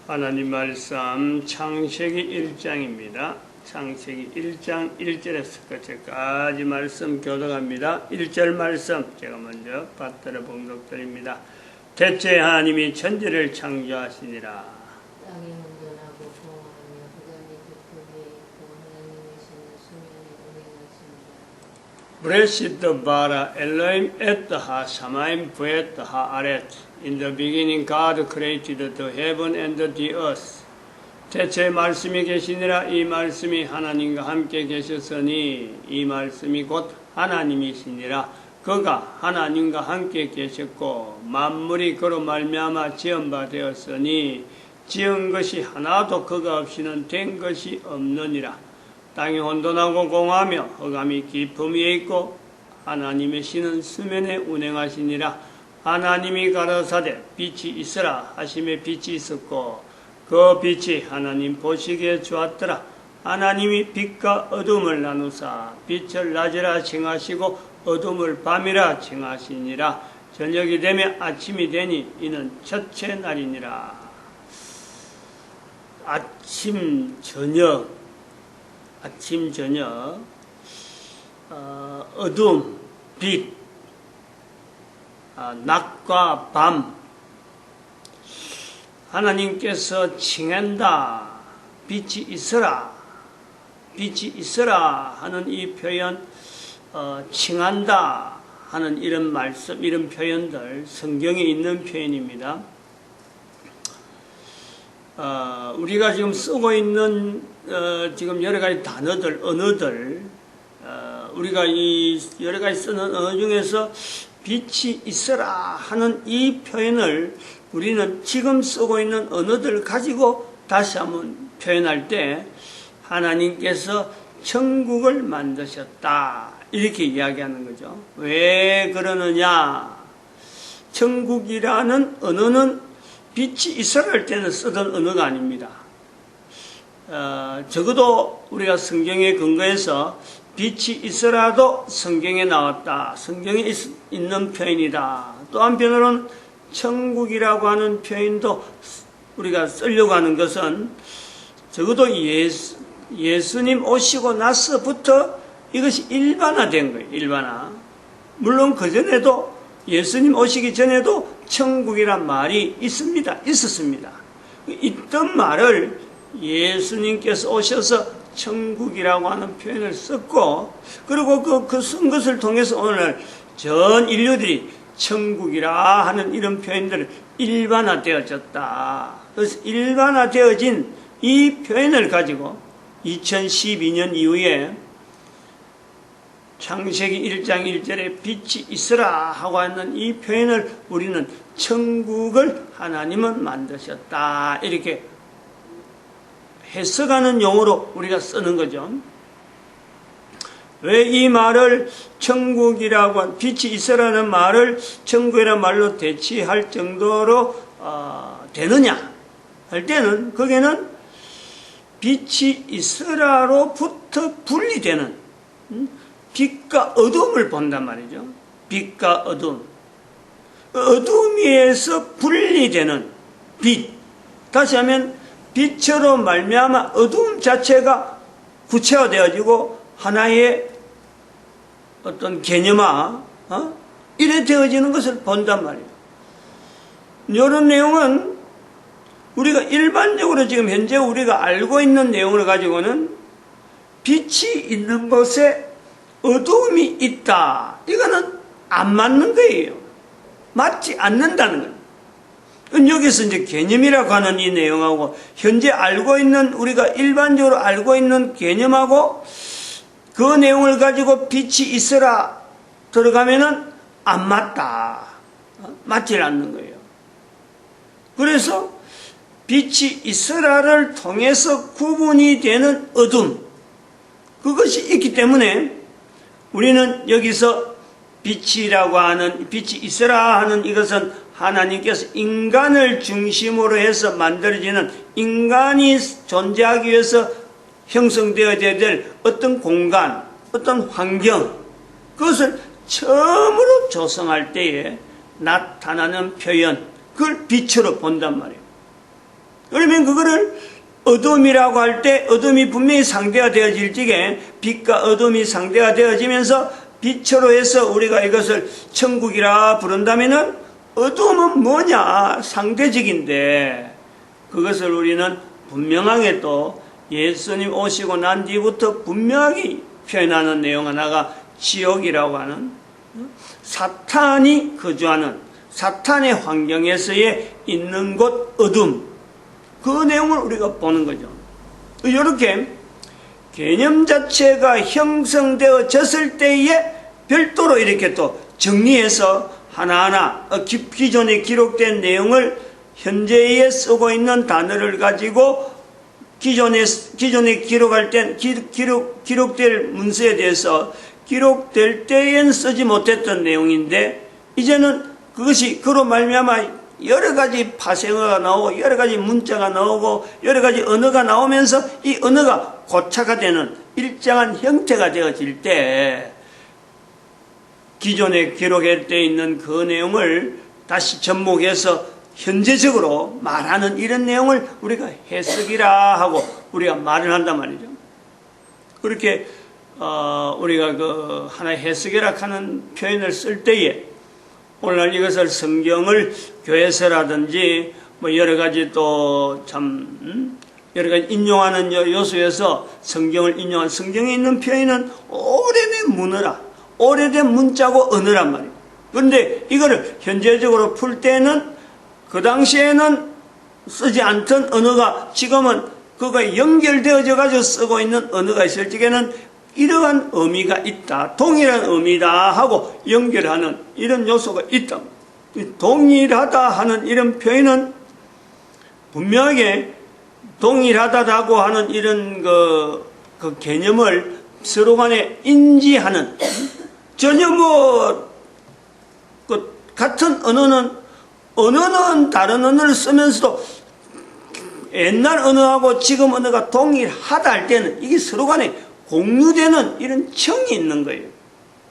하나님 말씀 창세기 1장입니다. 창세기 1장 1절에서 끝까지 말씀 교독합니다. 1절 말씀 제가 먼저 받들어 봉독드립니다. 대체 하나님이 천지를 창조하시니라. 땅이 혼돈하고 공허하며 흑암이 덮여 위에 있고 하나님의 신은 수면에 운행하시니라. 브레시드 바라 엘로임 에트하 사마임 부에트하 아렛. In the beginning God created the heaven and the earth. 대체 말씀이 계시니라. 이 말씀이 하나님과 함께 계셨으니 이 말씀이 곧 하나님이시니라. 그가 하나님과 함께 계셨고 만물이 그로 말미암아 지은 바 되었으니 지은 것이 하나도 그가 없이는 된 것이 없느니라. 땅이 혼돈하고 공허하며 흑암이 깊음 위에 있고 하나님의 신은 수면에 운행하시니라. 하나님이 가라사대 빛이 있으라 하심에 빛이 있었고 그 빛이 하나님 보시기에 좋았더라. 하나님이 빛과 어둠을 나누사 빛을 낮이라 칭하시고 어둠을 밤이라 칭하시니라. 저녁이 되며 아침이 되니 이는 첫째 날이니라. 아침 저녁 어둠 빛 낮과 밤 하나님께서 칭한다. 빛이 있어라 하는 이 표현, 칭한다 하는 이런 말씀, 이런 표현들 성경에 있는 표현입니다. 우리가 지금 쓰고 있는 지금 여러 가지 단어들, 언어들, 우리가 이 여러 가지 쓰는 언어 중에서 빛이 있어라 하는 이 표현을 우리는 지금 쓰고 있는 언어들을 가지고 다시 한번 표현할 때 하나님께서 천국을 만드셨다 이렇게 이야기하는 거죠. 왜 그러느냐? 천국이라는 언어는 빛이 있어라 할 때는 쓰던 언어가 아닙니다. 적어도 우리가 성경에 근거해서 빛이 있어라도 성경에 나왔다. 성경에 있는 표현이다. 또 한편으로는 천국이라고 하는 표현도 우리가 쓰려고 하는 것은 적어도 예수님 오시고 나서부터 이것이 일반화된 거예요. 일반화. 물론 그전에도 예수님 오시기 전에도 천국이란 말이 있었습니다. 있던 말을 예수님께서 오셔서 천국이라고 하는 표현을 썼고, 그리고 그 쓴 것을 통해서 오늘 전 인류들이 천국이라 하는 이런 표현들을 일반화되어졌다. 그래서 일반화되어진 이 표현을 가지고 2012년 이후에 창세기 1장 1절에 빛이 있으라 하고 하는 이 표현을 우리는 천국을 하나님은 만드셨다 이렇게 해석하는 용어로 우리가 쓰는 거죠. 왜 이 말을 천국이라고 빛이 있으라는 말을 천국이라는 말로 대치할 정도로 되느냐 할 때는 거기에는 빛이 있으라로부터 분리되는 빛과 어둠을 본단 말이죠. 빛과 어둠, 어둠에서 분리되는 빛. 다시 하면 빛으로 말미암아 어둠 자체가 구체화되어지고 하나의 어떤 개념화 이래 되어지는 것을 본단 말이에요. 이런 내용은 우리가 일반적으로 지금 현재 우리가 알고 있는 내용을 가지고는 빛이 있는 곳에 어둠이 있다. 이거는 안 맞는 거예요. 맞지 않는다는 거예요. 여기서 이제 개념이라고 하는 이 내용하고 현재 알고 있는 우리가 일반적으로 알고 있는 개념하고 그 내용을 가지고 빛이 있어라 들어가면은 안 맞다. 맞지 않는 거예요. 그래서 빛이 있어라를 통해서 구분이 되는 어둠, 그것이 있기 때문에 우리는 여기서 빛이라고 하는, 빛이 있어라 하는 이것은 하나님께서 인간을 중심으로 해서 만들어지는, 인간이 존재하기 위해서 형성되어야 될 어떤 공간, 어떤 환경, 그것을 처음으로 조성할 때에 나타나는 표현, 그걸 빛으로 본단 말이에요. 그러면 그거를 어둠이라고 할 때 어둠이 분명히 상대가 되어질 적에 빛과 어둠이 상대가 되어지면서 빛으로 해서 우리가 이것을 천국이라 부른다면은 어둠은 뭐냐? 상대적인데 그것을 우리는 분명하게 또 예수님 오시고 난 뒤부터 분명하게 표현하는 내용 하나가 지옥이라고 하는 사탄이 거주하는 사탄의 환경에서의 있는 곳 어둠, 그 내용을 우리가 보는 거죠. 이렇게 개념 자체가 형성되어졌을 때에 별도로 이렇게 또 정리해서 하나하나 기존에 기록된 내용을 현재에 쓰고 있는 단어를 가지고 기존에 기록할 때 기록될 문서에 대해서 기록될 때엔 쓰지 못했던 내용인데 이제는 그것이 그로 말미암아 여러 가지 파생어가 나오고 여러 가지 문자가 나오고 여러 가지 언어가 나오면서 이 언어가 고착화 되는 일정한 형태가 되어질 때 기존에 기록할 때 있는 그 내용을 다시 접목해서 현재적으로 말하는 이런 내용을 우리가 해석이라 하고 우리가 말을 한단 말이죠. 그렇게 우리가 그 하나의 해석이라 하는 표현을 쓸 때에 오늘날 이것을 성경을 교회에서라든지 뭐 여러 가지 또 참 여러 가지 인용하는 요소에서 성경을 인용한 성경에 있는 표현은 오래된 문어라, 오래된 문자고 언어란 말이에요. 그런데 이거를 현재적으로 풀 때는 그 당시에는 쓰지 않던 언어가 지금은 그거에 연결되어져 가지고 쓰고 있는 언어가 있을 적에는 이러한 의미가 있다, 동일한 의미다 하고 연결하는 이런 요소가 있다. 동일하다 하는 이런 표현은 분명하게 동일하다고 하는 이런 그 개념을 서로 간에 인지하는 전혀 같은 언어는 다른 언어를 쓰면서도 옛날 언어하고 지금 언어가 동일하다 할 때는 이게 서로 간에 공유되는 이런 청이 있는 거예요.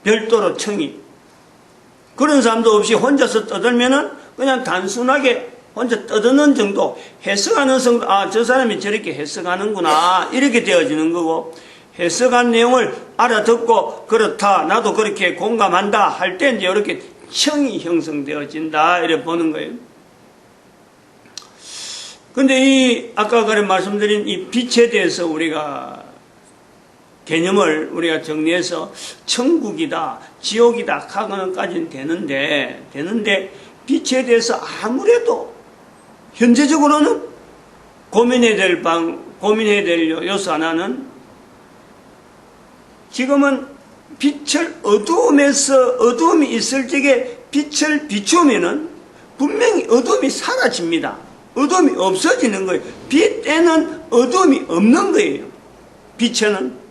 별도로 청이. 그런 사람도 없이 혼자서 떠들면은 그냥 단순하게 혼자 떠드는 정도, 해석하는 정도, 저 사람이 저렇게 해석하는구나, 이렇게 되어지는 거고, 해석한 내용을 알아듣고, 그렇다, 나도 그렇게 공감한다 할 때 이제 이렇게 청이 형성되어진다, 이렇게 보는 거예요. 근데 아까 그래 말씀드린 이 빛에 대해서 우리가 개념을 우리가 정리해서 천국이다, 지옥이다 하고는까지는 되는데 빛에 대해서 아무래도 현재적으로는 고민해야 될 요소 하나는 지금은 빛을 어두움이 있을 적에 빛을 비추면은 분명히 어둠이 사라집니다. 어둠이 없어지는 거예요. 빛에는 어둠이 없는 거예요. 빛에는.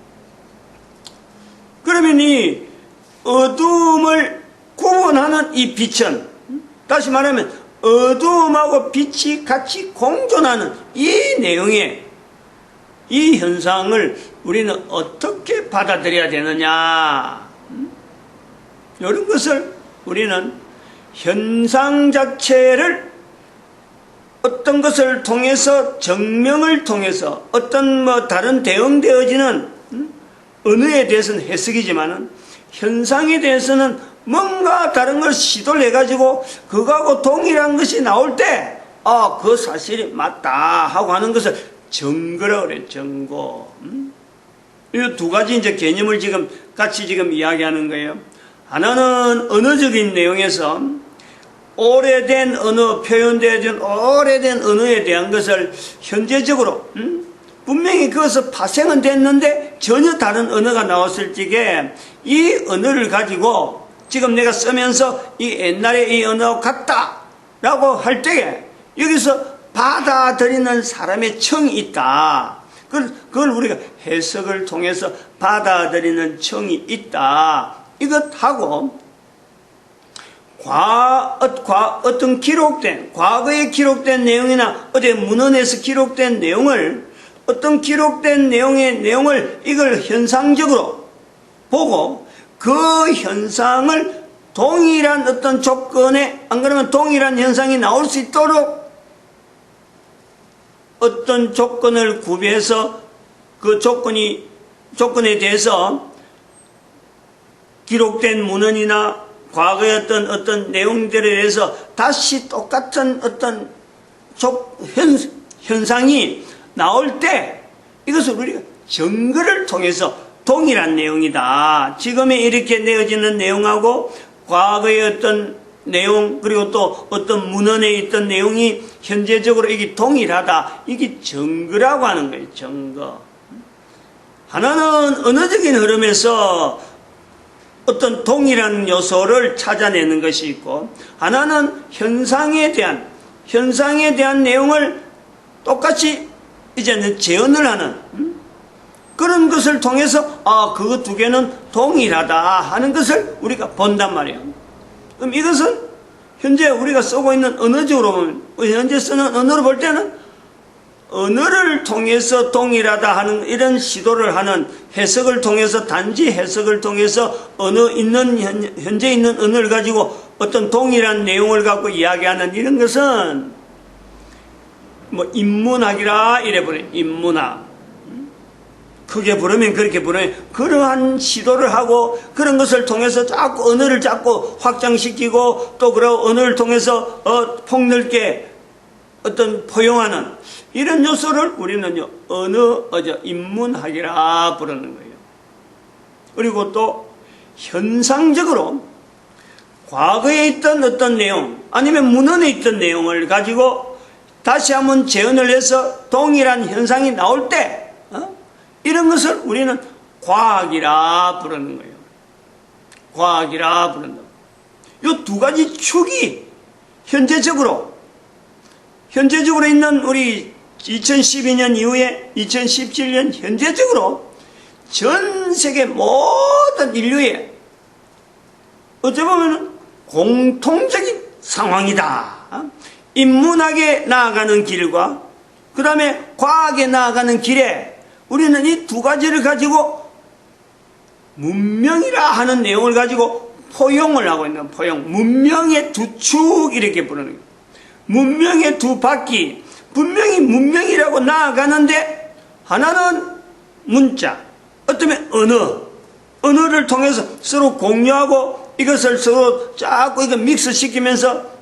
그러면 이 어둠을 구분하는 이 빛은 다시 말하면 어두움하고 빛이 같이 공존하는 이 내용의 이 현상을 우리는 어떻게 받아들여야 되느냐, 이런 것을 우리는 현상 자체를 어떤 것을 통해서 정명을 통해서 어떤 다른 대응되어지는 언어에 대해서는 해석이지만은 현상에 대해서는 뭔가 다른 걸 시도를 해가지고 그거하고 동일한 것이 나올 때 그 사실이 맞다 하고 하는 것을 증거라고 그래요. 증거. 이 두 가지 이제 개념을 같이 이야기하는 거예요. 하나는 언어적인 내용에서 오래된 언어, 표현되어진 오래된 언어에 대한 것을 현재적으로 분명히 그것을 파생은 됐는데 전혀 다른 언어가 나왔을 적에 이 언어를 가지고 지금 내가 쓰면서 이 옛날에 이 언어와 같다라고 할 때에 여기서 받아들이는 사람의 청이 있다. 그걸 우리가 해석을 통해서 받아들이는 청이 있다. 이것하고 어떤 과거에 기록된 내용이나 어디 문헌에서 기록된 내용을 어떤 기록된 내용을 이걸 현상적으로 보고 그 현상을 동일한 어떤 조건에 안 그러면 동일한 현상이 나올 수 있도록 어떤 조건을 구비해서 그 조건에 대해서 기록된 문헌이나 과거의 어떤 내용들에 대해서 다시 똑같은 어떤 현상이 나올 때 이것을 우리가 증거를 통해서 동일한 내용이다. 지금에 이렇게 내어지는 내용하고 과거의 어떤 내용 그리고 또 어떤 문헌에 있던 내용이 현재적으로 이게 동일하다. 이게 증거라고 하는 거예요. 증거. 하나는 언어적인 흐름에서 어떤 동일한 요소를 찾아내는 것이 있고 하나는 현상에 대한 내용을 똑같이 이제는 재현을 하는 그런 것을 통해서 그거 두 개는 동일하다 하는 것을 우리가 본단 말이에요. 그럼 이것은 현재 우리가 쓰고 있는 언어적으로 보면 현재 쓰는 언어로 볼 때는 언어를 통해서 동일하다 하는 이런 시도를 하는 해석을 통해서 단지 해석을 통해서 현재 있는 언어를 가지고 어떤 동일한 내용을 갖고 이야기하는 이런 것은 뭐 인문학이라 이래 부르는 인문학. 크게 부르면 그렇게 부르면 그러한 시도를 하고 그런 것을 통해서 자꾸 언어를 자꾸 확장시키고 또 그런 언어를 통해서 폭넓게 어떤 포용하는 이런 요소를 우리는요 인문학이라 부르는 거예요. 그리고 또 현상적으로 과거에 있던 어떤 내용 아니면 문헌에 있던 내용을 가지고 다시 한번 재현을 해서 동일한 현상이 나올 때 이런 것을 우리는 과학이라 부르는 거예요. 과학이라 부른다. 이 두 가지 축이 현재적으로 있는 우리 2012년 이후에 2017년 현재적으로 전 세계 모든 인류의 어찌 보면 공통적인 상황이다. 인문학에 나아가는 길과 그 다음에 과학에 나아가는 길에 우리는 이 두 가지를 가지고 문명이라 하는 내용을 가지고 포용을 하고 있는 문명의 두 축 이렇게 부르는 거예요. 문명의 두 바퀴 분명히 문명이라고 나아가는데 하나는 문자 어쩌면 언어를 통해서 서로 공유하고 이것을 서로 자꾸 이거 믹스시키면서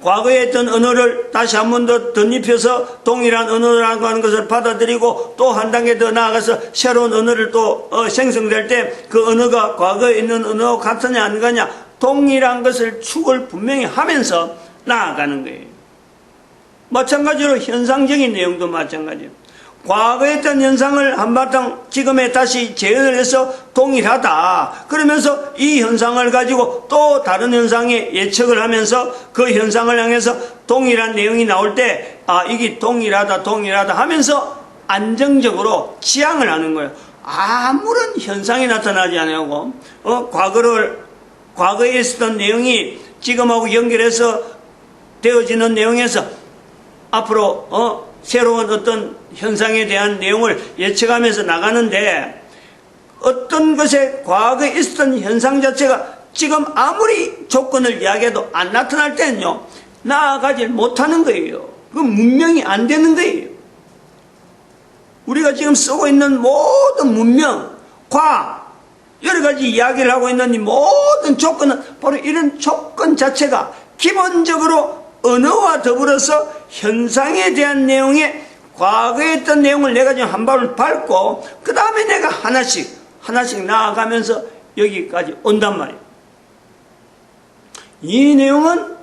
과거에 했던 언어를 다시 한 번 더 덧입혀서 동일한 언어라고 하는 것을 받아들이고 또 한 단계 더 나아가서 새로운 언어를 또 생성될 때 그 언어가 과거에 있는 언어와 같으냐 안 같냐 동일한 것을 축을 분명히 하면서 나아가는 거예요. 마찬가지로 현상적인 내용도 마찬가지예요. 과거에 했던 현상을 한바탕 지금에 다시 재현을 해서 동일하다. 그러면서 이 현상을 가지고 또 다른 현상에 예측을 하면서 그 현상을 향해서 동일한 내용이 나올 때 이게 동일하다 하면서 안정적으로 지향을 하는 거예요. 아무런 현상이 나타나지 않고 과거에 있었던 내용이 지금하고 연결해서 되어지는 내용에서 앞으로 새로운 어떤 현상에 대한 내용을 예측하면서 나가는데 어떤 것에 과거에 있었던 현상 자체가 지금 아무리 조건을 이야기해도 안 나타날 때는요 나아가지 못하는 거예요. 그 문명이 안 되는 거예요. 우리가 지금 쓰고 있는 모든 문명, 과학 여러 가지 이야기를 하고 있는 이 모든 조건은 바로 이런 조건 자체가 기본적으로 언어와 더불어서 현상에 대한 내용에 과거에 했던 내용을 내가 지금 한 발을 밟고 그 다음에 내가 하나씩 나아가면서 여기까지 온단 말이에요. 이 내용은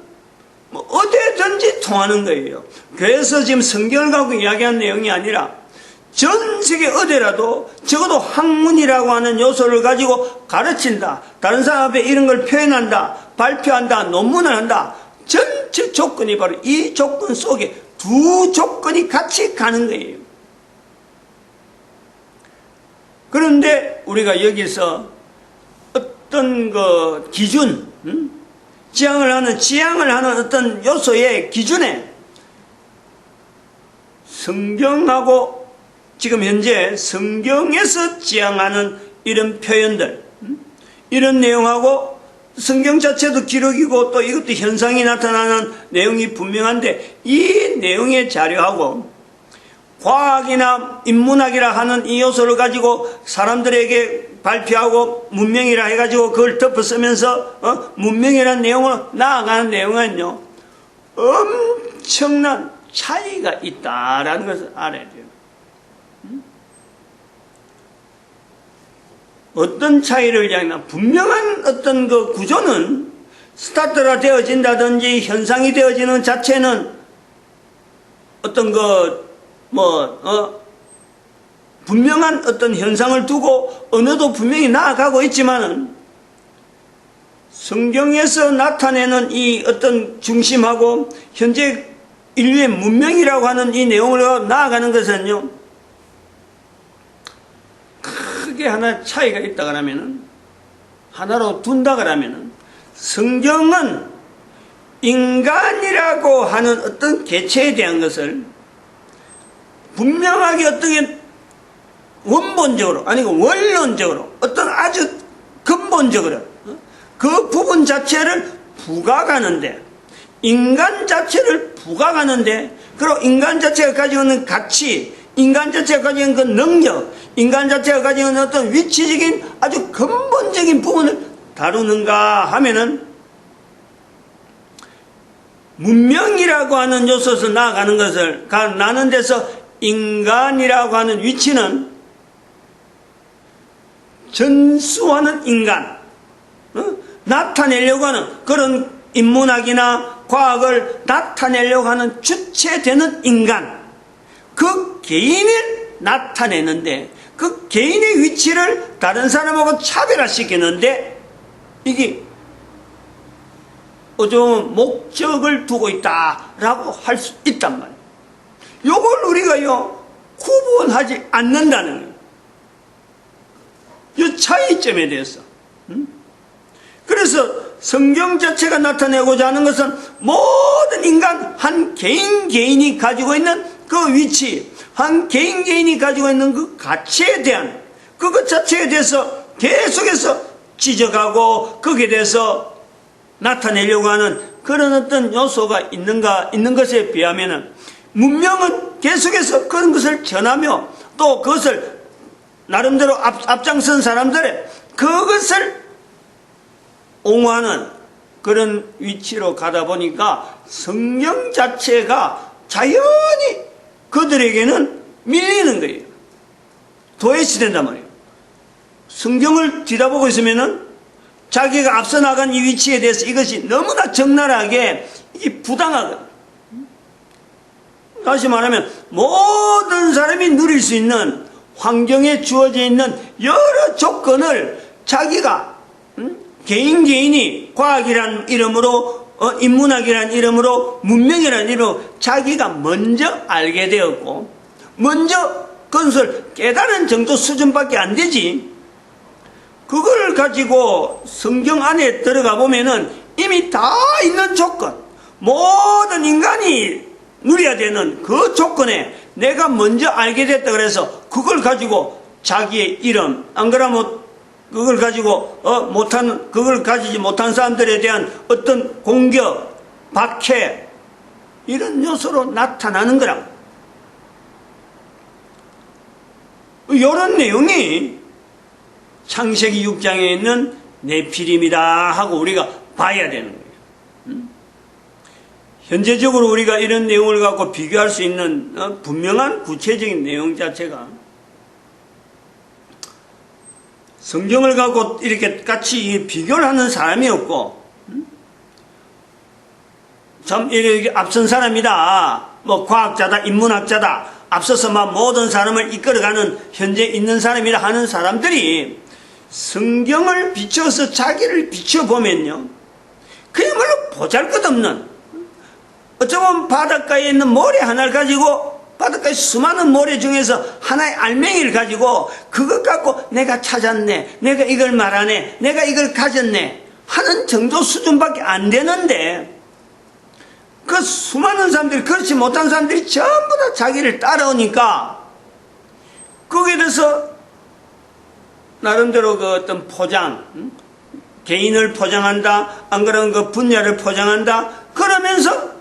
뭐 어디든지 통하는 거예요. 그래서 지금 성경을 갖고 이야기한 내용이 아니라 전 세계 어디라도 적어도 학문이라고 하는 요소를 가지고 가르친다. 다른 사람 앞에 이런 걸 표현한다. 발표한다. 논문을 한다. 전체 조건이 바로 이 조건 속에 두 조건이 같이 가는 거예요. 그런데 우리가 여기서 어떤 그 기준, 지향을 하는 어떤 요소의 기준에 성경하고 지금 현재 성경에서 지향하는 이런 표현들, 이런 내용하고 성경 자체도 기록이고 또 이것도 현상이 나타나는 내용이 분명한데 이 내용의 자료하고 과학이나 인문학이라 하는 이 요소를 가지고 사람들에게 발표하고 문명이라 해가지고 그걸 덮어쓰면서 문명이라는 내용으로 나아가는 내용은요, 엄청난 차이가 있다라는 것을 알아야 돼요. 어떤 차이를 얘기하냐, 분명한 어떤 그 구조는 스타트가 되어진다든지 현상이 되어지는 자체는 어떤 분명한 어떤 현상을 두고 언어도 분명히 나아가고 있지만은 성경에서 나타내는 이 어떤 중심하고 현재 인류의 문명이라고 하는 이 내용으로 나아가는 것은요, 크게 하나 차이가 있다 그러면은, 하나로 둔다 그러면은, 성경은 인간이라고 하는 어떤 개체에 대한 것을 분명하게 어떻게 원본적으로, 아니고 원론적으로, 어떤 아주 근본적으로 그 부분 자체를 부각하는데, 인간 자체를 부각하는데, 그리고 인간 자체가 가지고 있는 가치, 인간 자체가 가지고 있는 그 능력, 인간 자체가 가지고 있는 어떤 위치적인 아주 근본적인 부분을 다루는가 하면은, 문명이라고 하는 요소에서 나아가는 것을 나는 데서 인간이라고 하는 위치는 전수하는 인간, 나타내려고 하는 그런 인문학이나 과학을 나타내려고 하는 주체되는 인간, 그 개인을 나타내는데, 그 개인의 위치를 다른 사람하고 차별화시키는데, 이게 어쩌면 목적을 두고 있다라고 할 수 있단 말이에요. 요걸 우리가요, 구분하지 않는다는 거예요. 이 차이점에 대해서. 그래서 성경 자체가 나타내고자 하는 것은 모든 인간 한 개인이 가지고 있는 그 위치, 한 개인이 가지고 있는 그 가치에 대한 그것 자체에 대해서 계속해서 지적하고 거기에 대해서 나타내려고 하는 그런 어떤 요소가 있는 것에 비하면은, 문명은 계속해서 그런 것을 전하며 또 그것을 나름대로 앞장선 사람들의 그것을 옹호하는 그런 위치로 가다 보니까 성경 자체가 자연히 그들에게는 밀리는 거예요. 도외시된단 말이에요. 성경을 뒤다보고 있으면은 자기가 앞서 나간 이 위치에 대해서 이것이 너무나 적나라하게 이게 부당하거든. 다시 말하면 모든 사람이 누릴 수 있는 환경에 주어져 있는 여러 조건을 자기가 개인이 과학이라는 이름으로 인문학이라는 이름으로 문명이라는 이름으로 자기가 먼저 알게 되었고, 먼저 그것을 깨달은 정도 수준밖에 안 되지, 그걸 가지고 성경 안에 들어가 보면은 이미 다 있는 조건, 모든 인간이 누려야 되는 그 조건에 내가 먼저 알게 됐다 그래서 그걸 가지고 자기의 이름, 안 그러면 그걸 가지고 그걸 가지지 못한 사람들에 대한 어떤 공격, 박해, 이런 요소로 나타나는 거라. 이런 내용이 창세기 6장에 있는 네피림이다 하고 우리가 봐야 되는 거예요. 현재적으로 우리가 이런 내용을 갖고 비교할 수 있는 분명한 구체적인 내용 자체가, 성경을 갖고 이렇게 같이 비교를 하는 사람이 없고, 참 이렇게 앞선 사람이다, 뭐 과학자다, 인문학자다, 앞서서 막 모든 사람을 이끌어가는 현재 있는 사람이라 하는 사람들이 성경을 비춰서 자기를 비춰보면요, 그야말로 보잘것없는, 어쩌면 바닷가에 있는 모래 하나를 가지고, 바닷가에 수많은 모래 중에서 하나의 알맹이를 가지고 그것 갖고 내가 찾았네, 내가 이걸 말하네, 내가 이걸 가졌네 하는 정도 수준밖에 안 되는데, 그 수많은 사람들이, 그렇지 못한 사람들이 전부 다 자기를 따라오니까 거기에 대해서 나름대로 그 어떤 포장, 개인을 포장한다, 안 그러면 그 분야를 포장한다, 그러면서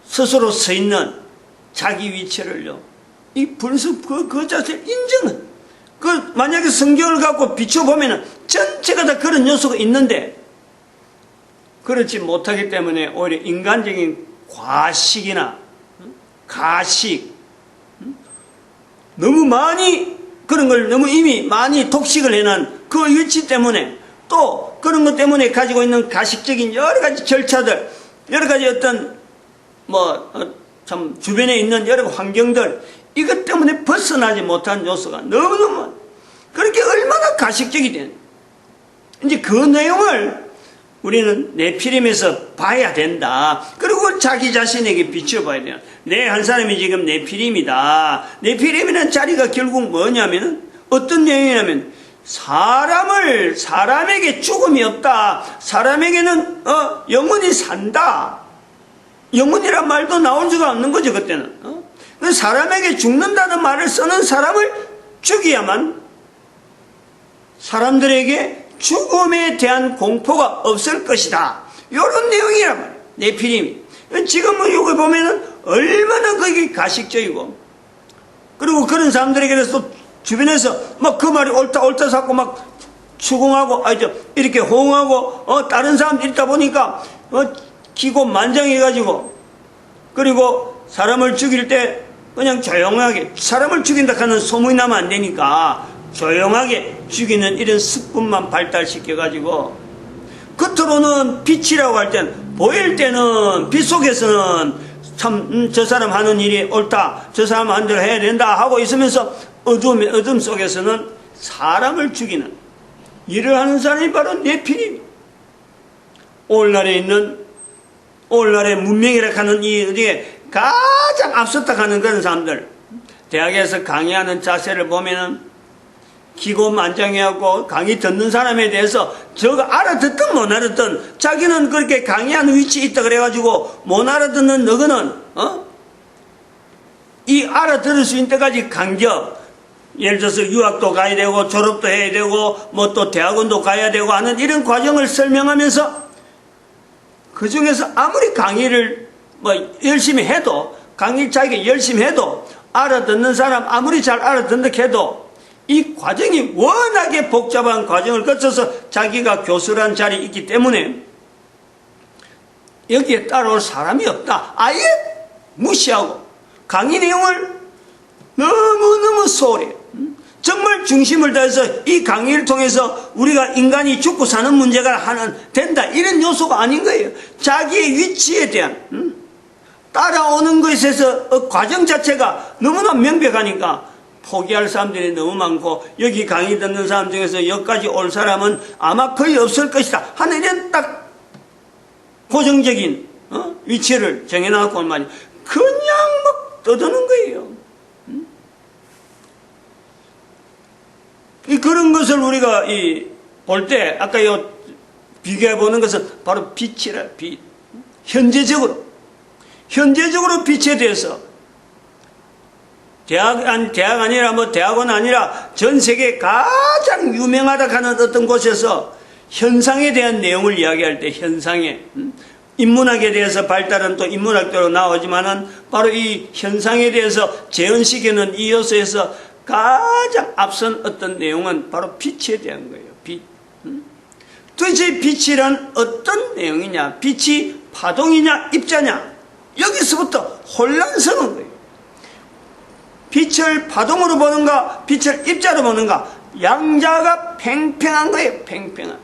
스스로 서 있는 자기 위치를요 이 벌써 그 자체를 인정은. 만약에 성경을 갖고 비춰보면은 전체가 다 그런 요소가 있는데, 그렇지 못하기 때문에 오히려 인간적인 과식이나 가식, 너무 많이 그런 걸 너무 이미 많이 독식을 해놓은 그 위치 때문에, 또 그런 것 때문에 가지고 있는 가식적인 여러 가지 절차들, 여러 가지 어떤 참 주변에 있는 여러 환경들, 이것 때문에 벗어나지 못한 요소가 너무너무, 그렇게 얼마나 가식적이 된, 이제 그 내용을 우리는 네피림에서 봐야 된다. 그리고 자기 자신에게 비춰봐야 돼요. 내 한 사람이 지금 네피림이다. 네피림이라는 자리가 결국 뭐냐면, 어떤 내용이냐면, 사람에게 죽음이 없다. 사람에게는 영원히 산다. 영원이란 말도 나올 수가 없는 거죠, 그때는. 사람에게 죽는다는 말을 쓰는 사람을 죽여야만 사람들에게 죽음에 대한 공포가 없을 것이다. 이런 내용이란 말이에요, 네피림이. 지금은 이거 보면은 얼마나 그게 가식적이고, 그리고 그런 사람들에게 대해서 주변에서 막 그 말이 옳다 자꾸 막 추궁하고, 이렇게 호응하고, 다른 사람들이 있다 보니까, 기고만장해가지고, 그리고 사람을 죽일 때 그냥 조용하게, 사람을 죽인다 하는 소문이 나면 안 되니까, 조용하게 죽이는 이런 습관만 발달시켜가지고, 겉으로는 빛이라고 할 땐, 보일 때는, 빛 속에서는 참, 저 사람 하는 일이 옳다, 저 사람 한 대로 해야 된다 하고 있으면서, 어둠 속에서는 사람을 죽이는 일을 하는 사람이 바로 네피림. 오늘날에 문명이라 하는 이 어디에 가장 앞섰다 하는 그런 사람들, 대학에서 강의하는 자세를 보면은 기고만장해하고 강의 듣는 사람에 대해서 저거 알아듣든 못 알아듣든 자기는 그렇게 강의하는 위치에 있다 그래가지고 못 알아듣는 너거는 이 알아들을 수 있는 때까지 간격, 예를 들어서 유학도 가야 되고 졸업도 해야 되고 또 대학원도 가야 되고 하는 이런 과정을 설명하면서 그 중에서 아무리 강의를 열심히 해도, 강의 자기가 열심히 해도 알아듣는 사람 아무리 잘 알아듣는다 해도 이 과정이 워낙에 복잡한 과정을 거쳐서 자기가 교수란 자리에 있기 때문에 여기에 따라올 사람이 없다. 아예 무시하고 강의 내용을 너무너무 소홀해. 정말 중심을 다해서 이 강의를 통해서 우리가 인간이 죽고 사는 문제가 된다, 이런 요소가 아닌 거예요. 자기의 위치에 대한 따라오는 것에서 과정 자체가 너무나 명백하니까 포기할 사람들이 너무 많고, 여기 강의 듣는 사람 중에서 여기까지 올 사람은 아마 거의 없을 것이다 하는 이런 딱 고정적인 위치를 정해놔갖고 말이야, 그냥 막 떠드는 거예요. 그런 것을 우리가 볼 때, 아까 비교해 보는 것은 바로 빛이라, 빛. 현재적으로 빛에 대해서 대학 아니라 대학원 아니라 전 세계 가장 유명하다 하는 어떤 곳에서 현상에 대한 내용을 이야기할 때, 현상에, 인문학에 대해서 발달은 또 인문학대로 나오지만은 바로 이 현상에 대해서 재현시키는 이 요소에서 가장 앞선 어떤 내용은 바로 빛에 대한 거예요. 빛. 도대체 빛이란 어떤 내용이냐? 빛이 파동이냐 입자냐? 여기서부터 혼란스러운 거예요. 빛을 파동으로 보는가, 빛을 입자로 보는가, 양자가 팽팽한 거예요. 팽팽한.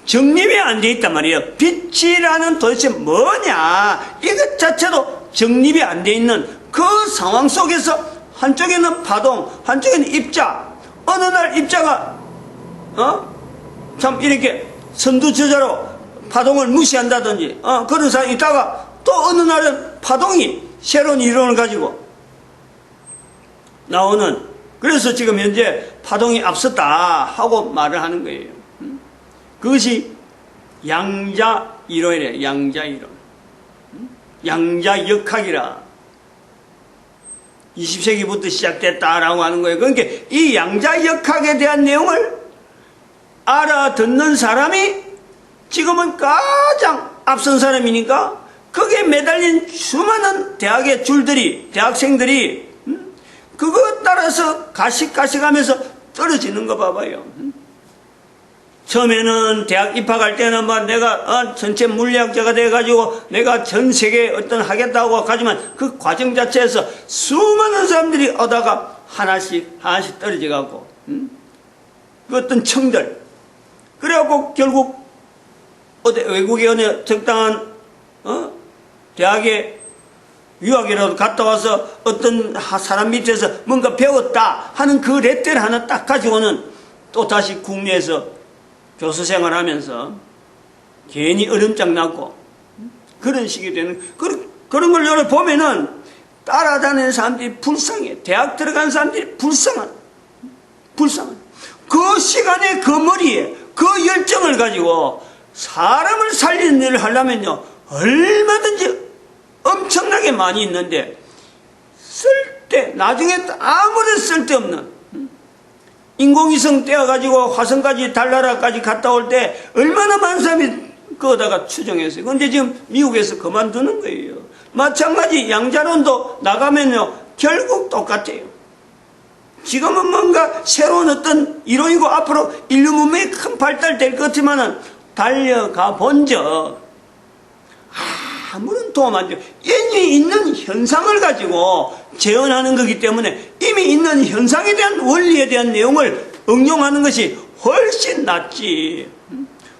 정립이 안 돼 있단 말이에요. 빛이라는 도대체 뭐냐? 이것 자체도 정립이 안 돼 있는 그 상황 속에서 한쪽에는 파동, 한쪽에는 입자. 어느 날 입자가 참 이렇게 선두주자로 파동을 무시한다든지 그런 사람이 있다가, 또 어느 날은 파동이 새로운 이론을 가지고 나오는, 그래서 지금 현재 파동이 앞섰다 하고 말을 하는 거예요. 그것이 양자 이론이래요. 양자 이론. 양자 역학이라. 20세기부터 시작됐다라고 하는 거예요. 그러니까 이 양자 역학에 대한 내용을 알아듣는 사람이 지금은 가장 앞선 사람이니까 거기에 매달린 수많은 대학의 대학생들이 그거 따라서 가식가식하면서 떨어지는 거 봐봐요. 처음에는 대학 입학할 때는 뭐 내가 전체 물리학자가 돼가지고 내가 전 세계에 어떤 하겠다고 하지만 그 과정 자체에서 수많은 사람들이 오다가 하나씩 떨어져가고 그 어떤 청들 그래갖고 결국 어디 외국에 어느 적당한 대학에 유학이라도 갔다 와서 어떤 사람 밑에서 뭔가 배웠다 하는 그 레터를 하나 딱 가지고는 또 다시 국내에서 교수 생활하면서 괜히 얼음장 났고 그런 식이 되는 그런 걸 여러 보면은 따라다니는 사람들이 불쌍해. 대학 들어간 사람들이 불쌍한 그 시간에 그 머리에 그 열정을 가지고 사람을 살리는 일을 하려면요 얼마든지 엄청나게 많이 있는데 나중에 아무런 쓸데없는 인공위성 떼어가지고 화성까지 달나라까지 갔다 올 때 얼마나 많은 사람이 그거다가 추정했어요. 그런데 지금 미국에서 그만두는 거예요. 마찬가지 양자론도 나가면요 결국 똑같아요. 지금은 뭔가 새로운 어떤 이론이고 앞으로 인류 문명이 큰 발달될 것 같지만은 달려가 본적 아무런 도움 안 줘요. 이미 있는 현상을 가지고 재현하는 거기 때문에 이미 있는 현상에 대한 원리에 대한 내용을 응용하는 것이 훨씬 낫지.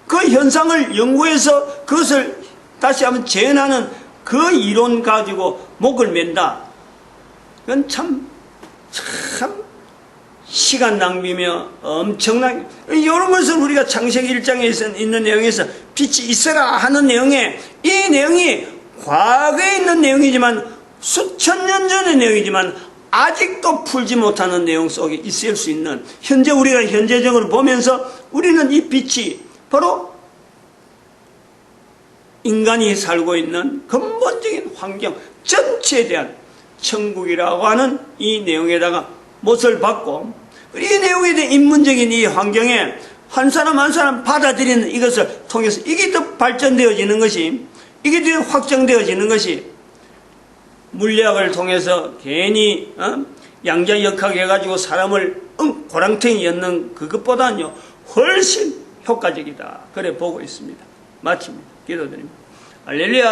그 현상을 연구해서 그것을 다시 한번 재현하는 그 이론 가지고 목을 맨다. 그건 참 시간 낭비며 엄청나게 이런 것을 우리가 창세기 1장에 있는 내용에서 빛이 있어라 하는 내용에 이 내용이 과거에 있는 내용이지만 수천 년 전의 내용이지만 아직도 풀지 못하는 내용 속에 있을 수 있는 현재 우리가 현재적으로 보면서 우리는 이 빛이 바로 인간이 살고 있는 근본적인 환경 전체에 대한 천국이라고 하는 이 내용에다가 못을 받고 이 내용에 대한 인문적인 이 환경에 한 사람 한 사람 받아들이는 이것을 통해서 이게 더 발전되어지는 것이 이게 더 확정되어지는 것이 물리학을 통해서 괜히 양자역학 해가지고 사람을 고랑탱이 엮는 그것보다는요 훨씬 효과적이다. 그래 보고 있습니다. 마칩니다. 기도드립니다. 할렐루야.